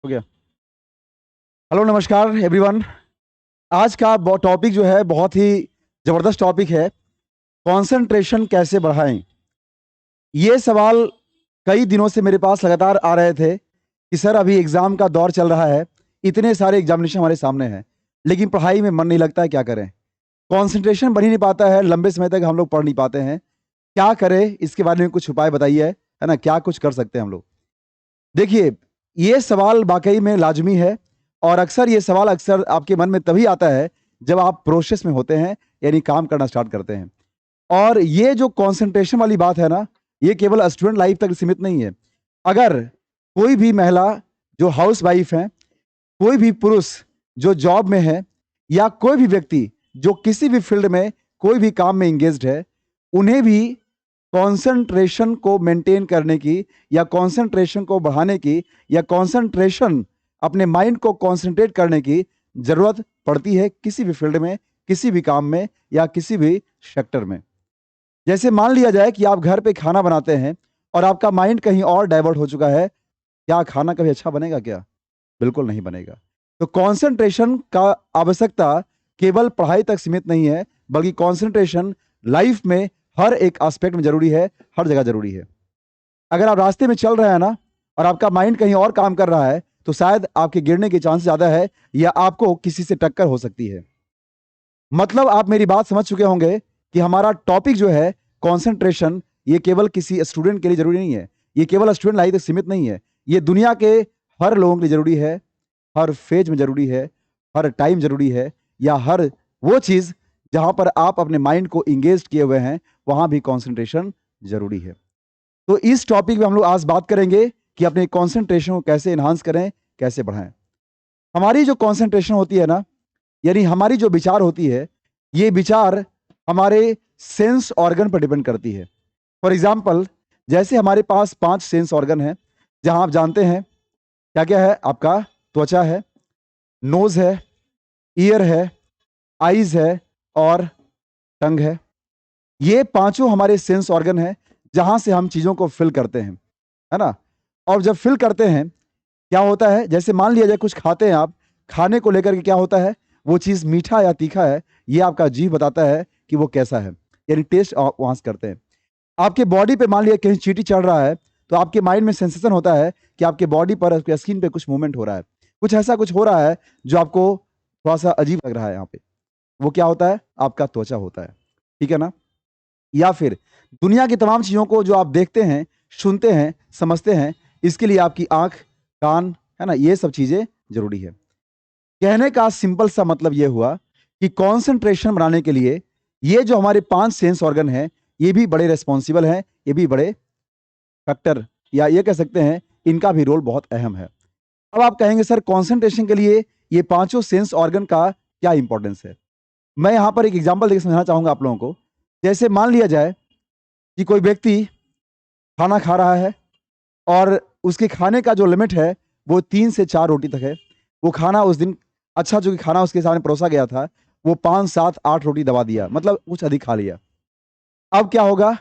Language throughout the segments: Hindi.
हो गया। हेलो नमस्कार एवरीवन। आज का टॉपिक जो है बहुत ही ज़बरदस्त टॉपिक है, कंसंट्रेशन कैसे बढ़ाएं। ये सवाल कई दिनों से मेरे पास लगातार आ रहे थे कि सर अभी एग्ज़ाम का दौर चल रहा है, इतने सारे एग्जामिनेशन हमारे सामने हैं, लेकिन पढ़ाई में मन नहीं लगता है, क्या करें। कंसंट्रेशन बन ही नहीं पाता है, लंबे समय तक हम लोग पढ़ नहीं पाते हैं, क्या करें। इसके बारे में कुछ उपाय बताइए, है ना, क्या कुछ कर सकते हैं हम लोग। देखिए, ये सवाल वाक़ई में लाज़मी है और अक्सर ये सवाल अक्सर आपके मन में तभी आता है जब आप प्रोसेस में होते हैं, यानी काम करना स्टार्ट करते हैं। और ये जो कंसंट्रेशन वाली बात है ना, ये केवल स्टूडेंट लाइफ़ तक सीमित नहीं है। अगर कोई भी महिला जो हाउसवाइफ़ हैं, कोई भी पुरुष जो जॉब में है या कोई भी व्यक्ति जो किसी भी फ़ील्ड में कोई भी काम में एंगेज्ड है, उन्हें भी कंसंट्रेशन को मेंटेन करने की या कंसंट्रेशन को बढ़ाने की या कंसंट्रेशन अपने माइंड को कंसंट्रेट करने की ज़रूरत पड़ती है किसी भी फील्ड में, किसी भी काम में या किसी भी सेक्टर में। जैसे मान लिया जाए कि आप घर पे खाना बनाते हैं और आपका माइंड कहीं और डाइवर्ट हो चुका है, क्या खाना कभी अच्छा बनेगा क्या? बिल्कुल नहीं बनेगा। तो कंसंट्रेशन का आवश्यकता केवल पढ़ाई तक सीमित नहीं है, बल्कि कंसंट्रेशन लाइफ में हर एक एस्पेक्ट में ज़रूरी है, हर जगह ज़रूरी है। अगर आप रास्ते में चल रहे हैं ना और आपका माइंड कहीं और काम कर रहा है, तो शायद आपके गिरने के चांस ज़्यादा है या आपको किसी से टक्कर हो सकती है। मतलब आप मेरी बात समझ चुके होंगे कि हमारा टॉपिक जो है कंसंट्रेशन, ये केवल किसी स्टूडेंट के लिए ज़रूरी नहीं है, ये केवल स्टूडेंट लाइफ तक सीमित नहीं है, ये दुनिया के हर लोगों के लिए ज़रूरी है, हर फेज में ज़रूरी है, हर टाइम ज़रूरी है, या हर वो चीज़ जहाँ पर आप अपने माइंड को एंगेज किए हुए हैं, वहाँ भी कंसंट्रेशन ज़रूरी है। तो इस टॉपिक में हम लोग आज बात करेंगे कि अपने कंसंट्रेशन को कैसे एनहांस करें, कैसे बढ़ाएं। हमारी जो कंसंट्रेशन होती है ना, यानी हमारी जो विचार होती है, ये विचार हमारे सेंस ऑर्गन पर डिपेंड करती है। फॉर एग्जाम्पल, जैसे हमारे पास 5 सेंस ऑर्गन हैं, जहां आप जानते हैं क्या क्या है। आपका त्वचा है, नोज है, ईयर है, आईज है और टंग है। ये पांचों हमारे सेंस ऑर्गन हैं, जहां से हम चीज़ों को फिल करते हैं, है ना। और जब फिल करते हैं, क्या होता है, जैसे मान लिया जाए कुछ खाते हैं आप, खाने को लेकर के क्या होता है, वो चीज़ मीठा या तीखा है, ये आपका जीभ बताता है कि वो कैसा है, यानी टेस्ट आप वहाँ से करते हैं। आपके बॉडी पे मान लिया कहीं चींटी चढ़ रहा है, तो आपके माइंड में सेंसेशन होता है कि आपके बॉडी पर, आपके स्किन पे कुछ मूवमेंट हो रहा है, कुछ ऐसा कुछ हो रहा है जो आपको थोड़ा-सा अजीब लग रहा है यहाँ पे। वो क्या होता है? आपका त्वचा होता है, ठीक है ना? या फिर दुनिया की तमाम चीज़ों को जो आप देखते हैं, सुनते हैं, समझते हैं, इसके लिए आपकी आँख, कान, है ना? ये सब चीज़ें ज़रूरी है। कहने का सिंपल सा मतलब ये हुआ कि कंसंट्रेशन बनाने के लिए ये जो हमारे 5 सेंस ऑर्गन हैं, ये भी बड़े रिस्पॉन्सिबल हैं, ये भी बड़े फैक्टर, या ये कह सकते हैं इनका भी रोल बहुत अहम है। अब आप कहेंगे सर कंसंट्रेशन के लिए ये पाँचों सेंस ऑर्गन का क्या इंपॉर्टेंस है? मैं यहाँ पर एक एग्ज़ाम्पल देके समझाना चाहूँगा आप लोगों को। जैसे मान लिया जाए कि कोई व्यक्ति खाना खा रहा है और उसके खाने का जो लिमिट है वो 3 से 4 रोटी तक है। वो खाना उस दिन अच्छा, जो कि खाना उसके सामने परोसा गया था, वो 5, 7, 8 रोटी दबा दिया, मतलब कुछ अधिक खा लिया। अब क्या होगा?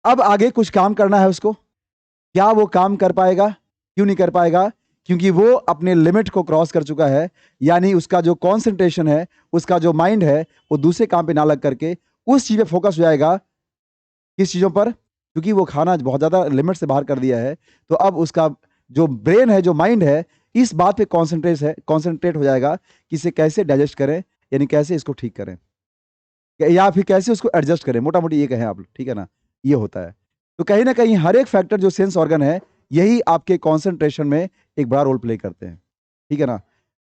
अब आगे कुछ काम करना है उसको। क्या वो काम कर पाएगा? क्यों नहीं कर पाएगा? क्योंकि वो अपने लिमिट को क्रॉस कर चुका है, यानी उसका जो कंसंट्रेशन है, उसका जो माइंड है, वो दूसरे काम पे ना लग करके उस चीज़ पे फोकस हो जाएगा। किस चीज़ों पर? क्योंकि वो खाना बहुत ज़्यादा लिमिट से बाहर कर दिया है, तो अब उसका जो ब्रेन है, जो माइंड है, इस बात पे कंसंट्रेट हो जाएगा कि इसे कैसे डाइजेस्ट करें, यानी कैसे इसको ठीक करें, या फिर कैसे उसको एडजस्ट करें, मोटा-मोटी ये कहें आप, ठीक है ना? ये होता है। तो कहीं न कहीं हर एक फैक्टर जो सेंस ऑर्गन है, यही आपके कंसंट्रेशन में एक बड़ा रोल प्ले करते हैं, ठीक है ना?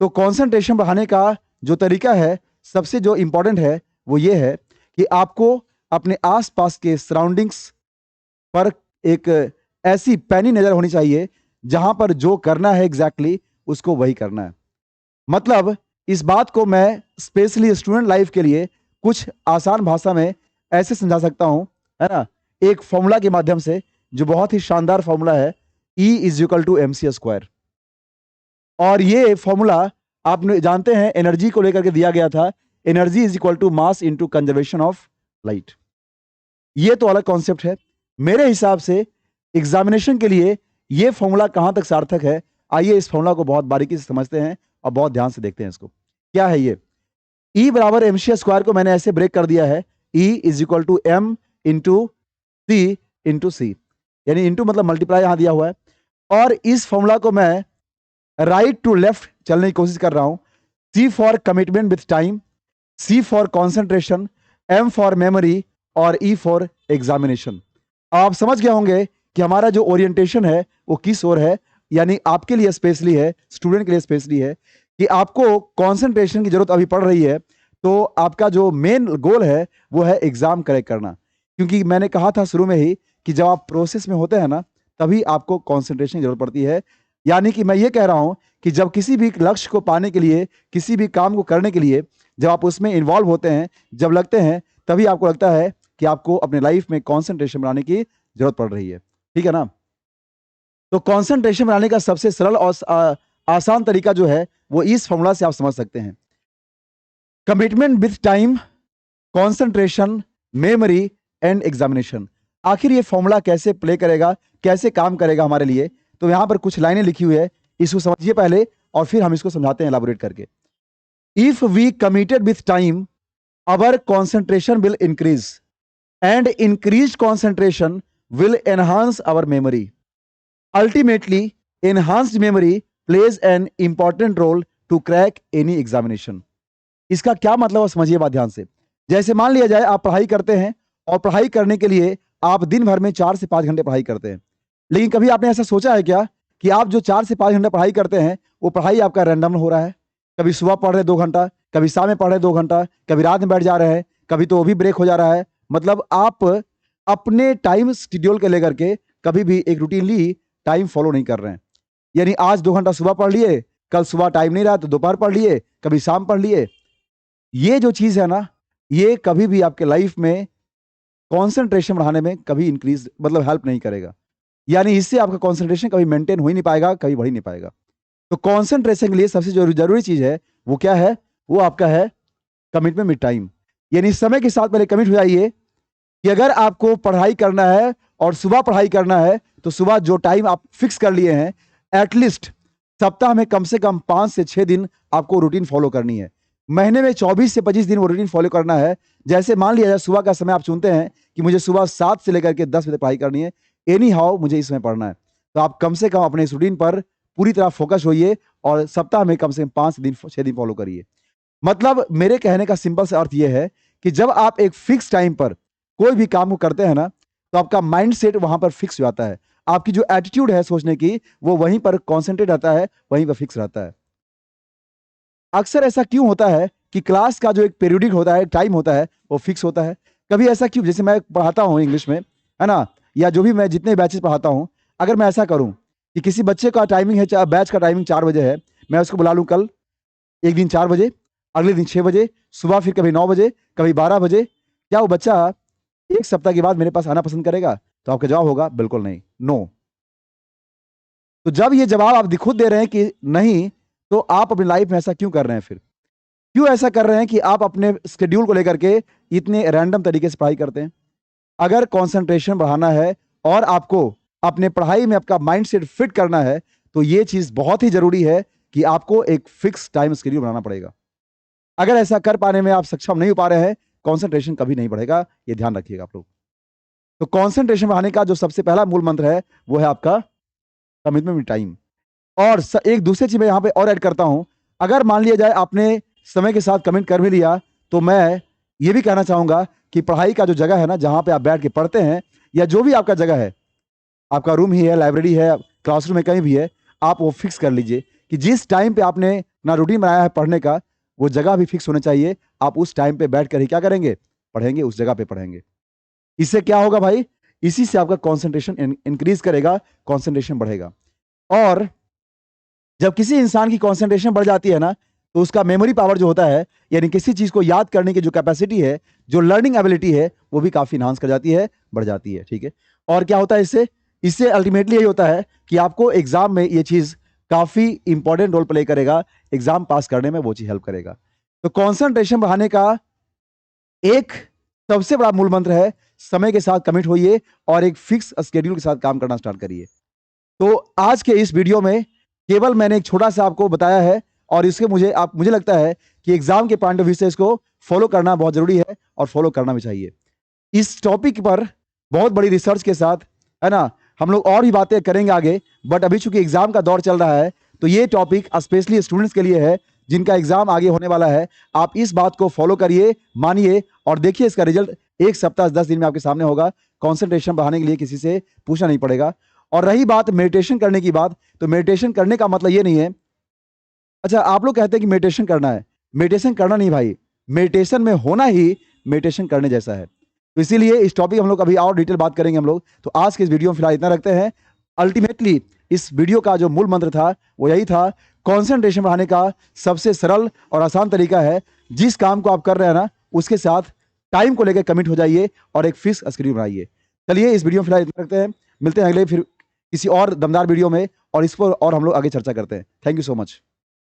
तो कंसंट्रेशन बढ़ाने का जो तरीका है, सबसे जो इम्पोर्टेंट है, वो ये है कि आपको अपने आस-पास के सराउंडिंग्स पर एक ऐसी पैनी नज़र होनी चाहिए, जहाँ पर जो करना है एग्ज़ैक्टली उसको वही करना है। मतलब इस बात को मैं स्पेशली स्टूडेंट लाइफ़ के लिए कुछ आसान भाषा में ऐसे समझा सकता हूँ, है ना? एक फ़ॉर्मूला के माध्यम से, जो बहुत ही शानदार फ़ॉर्मूला है, E = mc²। और ये फ़ॉर्मूला आपने जानते हैं एनर्जी को लेकर के दिया गया था, energy mass into conservation of light. ये तो अलग कॉन्सेप्ट है। मेरे हिसाब से एग्जामिनेशन के लिए ये फॉर्मूला कहाँ तक सार्थक है, आइए इस फॉर्मूला को बहुत बारीकी से समझते हैं और बहुत ध्यान से देखते हैं इसको। क्या है ये? E बराबर mc स्क्वायर को मैंने ऐसे ब्रेक कर दिया है, E is equal to m into C into C, यानी इंटू मतलब मल्टीप्लाई यहां दिया हुआ है। और इस फॉर्मूला को मैं राइट टू लेफ्ट चलने की कोशिश कर रहा हूं। C for commitment with time, C for concentration, M for memory और E फॉर एग्जामिनेशन। आप समझ गए होंगे कि हमारा जो ओरिएंटेशन है वो किस ओर है, यानी आपके लिए स्पेशली है, स्टूडेंट के लिए स्पेशली है कि आपको कंसंट्रेशन की जरूरत अभी पड़ रही है। तो आपका जो मेन गोल है वो है एग्जाम करेक्ट करना, क्योंकि मैंने कहा था शुरू में ही कि जब आप प्रोसेस में होते हैं ना तभी आपको कंसंट्रेशन की जरूरत पड़ती है। यानी कि मैं ये कह रहा हूं कि जब किसी भी लक्ष्य को पाने के लिए, किसी भी काम को करने के लिए जब आप उसमें इन्वॉल्व होते हैं, जब लगते हैं, तभी आपको लगता है कि आपको अपने लाइफ में कंसंट्रेशन बनाने की जरूरत पड़ रही है। ठीक है ना? तो कंसंट्रेशन बनाने का सबसे सरल और आसान तरीका जो है वो इस फॉर्मूला से आप समझ सकते हैं। Commitment with time, concentration, memory and examination. आखिर ये फॉर्मूला कैसे प्ले करेगा, कैसे काम करेगा हमारे लिए? तो यहां पर कुछ लाइनें लिखी हुई है, इसको समझिए पहले और फिर हम इसको समझाते हैं एलाबोरेट करके। If we committed with time, our concentration will increase and increased concentration will enhance our memory. Ultimately, enhanced memory plays an important role to crack any examination. इसका क्या मतलब है समझिए बात ध्यान से। जैसे मान लिया जाए आप पढ़ाई करते हैं और पढ़ाई करने के लिए आप दिन भर में 4 से 5 घंटे पढ़ाई करते हैं, लेकिन कभी आपने ऐसा सोचा है क्या कि आप जो 4 से 5 घंटे पढ़ाई करते हैं वो पढ़ाई आपका रैंडम हो रहा है? कभी सुबह पढ़ रहे 2 घंटा, कभी शाम में पढ़ रहे 2 घंटा, कभी रात में बैठ जा रहे हैं, कभी तो वो भी ब्रेक हो जा रहा है। मतलब आप अपने टाइम शेड्यूल के लेकर के कभी भी एक रूटीनली टाइम फॉलो नहीं कर रहे हैं। यानी आज 2 घंटा सुबह पढ़ लिए, कल सुबह टाइम नहीं रहा तो दोपहर पढ़ लिए, कभी शाम पढ़ लिए। ये जो चीज है ना, ये कभी भी आपके लाइफ में कंसंट्रेशन बढ़ाने में कभी इंक्रीज मतलब हेल्प नहीं करेगा। यानी इससे आपका कंसंट्रेशन कभी मेंटेन हो ही नहीं पाएगा, कभी बढ़ ही नहीं पाएगा। तो कंसंट्रेशन के लिए सबसे जरूरी चीज है वो क्या है? वो आपका है कमिटमेंट विद टाइम। यानी समय के साथ पहले कमिट हो जाइए कि अगर आपको पढ़ाई करना है और सुबह पढ़ाई करना है तो सुबह जो टाइम आप फिक्स कर लिए हैं, एटलीस्ट सप्ताह में कम से कम 5 से 6 दिन आपको रूटीन फॉलो करनी है। महीने में 24 से 25 दिन वो रूटीन फॉलो करना है। जैसे मान लिया जाए सुबह का समय आप चुनते हैं कि मुझे सुबह 7 से लेकर के 10 बजे पढ़ाई करनी है, एनी हाउ मुझे इस समय पढ़ना है, तो आप कम से कम अपने इस रूटीन पर पूरी तरह फोकस होइए और सप्ताह में कम से कम 5 दिन 6 दिन फॉलो करिए। मतलब मेरे कहने का सिंपल सा अर्थ यह है कि जब आप एक फिक्स टाइम पर कोई भी काम को करते हैं ना तो आपका माइंड सेट वहां पर फिक्स हो जाता है। आपकी जो एटीट्यूड है सोचने की वो वहीं पर कॉन्सेंट्रेट रहता है, वहीं पर फिक्स रहता है। अक्सर ऐसा क्यों होता है कि क्लास का जो एक पीरियडिक होता है, टाइम होता है, वो फिक्स होता है? कभी ऐसा क्यों, जैसे मैं पढ़ाता हूँ इंग्लिश में, है ना, या जो भी मैं जितने बैचेस पढ़ाता हूँ, अगर मैं ऐसा करूँ कि किसी बच्चे का टाइमिंग है, बैच का टाइमिंग 4 बजे है, मैं उसको बुला लूँ कल एक दिन 4 बजे, अगले दिन 6 बजे सुबह, फिर कभी 9 बजे, कभी 12 बजे, क्या वो बच्चा एक सप्ताह के बाद मेरे पास आना पसंद करेगा? तो आपका जवाब होगा बिल्कुल नहीं, नो। तो जब ये जवाब आप खुद दे रहे हैं कि नहीं, तो आप अपनी लाइफ में ऐसा क्यों कर रहे हैं? फिर क्यों ऐसा कर रहे हैं कि आप अपने शेड्यूल को लेकर के इतने रैंडम तरीके से पढ़ाई करते हैं? अगर कंसंट्रेशन बढ़ाना है और आपको अपने पढ़ाई में आपका माइंडसेट फिट करना है तो ये चीज बहुत ही जरूरी है कि आपको एक फिक्स टाइम शेड्यूल बनाना पड़ेगा। अगर ऐसा कर पाने में आप सक्षम नहीं हो पा रहे हैं, कंसंट्रेशन कभी नहीं बढ़ेगा, ये ध्यान रखिएगा आप लोग। तो कंसंट्रेशन बढ़ाने का जो सबसे पहला मूल मंत्र है वो है आपका कमिटमेंट विद टाइम। और एक दूसरी चीज मैं यहां पे और ऐड करता हूं, अगर मान लिया जाए आपने समय के साथ कमिट कर भी लिया तो मैं ये भी कहना चाहूंगा कि पढ़ाई का जो जगह है ना, जहां पे आप बैठ के पढ़ते हैं या जो भी आपका जगह है, आपका रूम ही है, लाइब्रेरी है, क्लासरूम में कहीं भी है, आप वो फिक्स कर लीजिए कि जिस टाइम पे आपने ना रूटीन बनाया है पढ़ने का, वो जगह भी फिक्स होनी चाहिए। आप उस टाइम पे बैठ कर ही क्या करेंगे? पढ़ेंगे, उस जगह पे पढ़ेंगे। इससे क्या होगा भाई? इसी से आपका कॉन्सेंट्रेशन इंक्रीज करेगा, कॉन्सेंट्रेशन बढ़ेगा। और जब किसी इंसान की कॉन्सेंट्रेशन बढ़ जाती है ना तो उसका मेमोरी पावर जो होता है, यानी किसी चीज को याद करने की जो कैपेसिटी है, जो लर्निंग एबिलिटी है, वो भी काफी इनहांस कर जाती है, बढ़ जाती है। ठीक है? और क्या होता है इससे? इससे अल्टीमेटली यही होता है कि आपको एग्जाम में ये चीज काफी इंपॉर्टेंट रोल प्ले करेगा, एग्जाम पास करने में वो चीज हेल्प करेगा। तो कॉन्सेंट्रेशन बढ़ाने का एक सबसे बड़ा मूल मंत्र है समय के साथ कमिट होइए और एक फिक्स स्केड्यूल के साथ काम करना स्टार्ट करिए। तो आज के इस वीडियो में केवल मैंने एक छोटा सा आपको बताया है और इसके मुझे लगता है कि एग्जाम के पॉइंट ऑफ व्यू से इसको फॉलो करना बहुत जरूरी है और फॉलो करना भी चाहिए। इस टॉपिक पर बहुत बड़ी रिसर्च के साथ, है ना, हम लोग और भी बातें करेंगे आगे, बट अभी चूंकि एग्जाम का दौर चल रहा है तो ये टॉपिक स्पेशली स्टूडेंट्स के लिए है जिनका एग्जाम आगे होने वाला है। आप इस बात को फॉलो करिए, मानिए और देखिए इसका रिजल्ट 1 सप्ताह 10 दिन में आपके सामने होगा। कॉन्सेंट्रेशन बढ़ाने के लिए किसी से पूछना नहीं पड़ेगा। और रही बात मेडिटेशन करने की बात, तो मेडिटेशन करने का मतलब ये नहीं है, अच्छा आप लोग कहते हैं कि मेडिटेशन करना है, मेडिटेशन करना नहीं भाई, मेडिटेशन में होना ही मेडिटेशन करने जैसा है। तो इसीलिए इस टॉपिक हम लोग अभी और डिटेल बात करेंगे हम लोग। तो आज के इस वीडियो में फिलहाल इतना रखते हैं। अल्टीमेटली इस वीडियो का जो मूल मंत्र था वो यही था, कॉन्सेंट्रेशन बढ़ाने का सबसे सरल और आसान तरीका है, जिस काम को आप कर रहे हैं ना उसके साथ टाइम को लेकर कमिट हो जाइए और एक फिक्स शेड्यूल बनाइए। चलिए इस वीडियो में फिलहाल इतना रखते हैं, मिलते हैं अगले फिर किसी और दमदार वीडियो में और इस पर और हम लोग आगे चर्चा करते हैं। Thank you so much.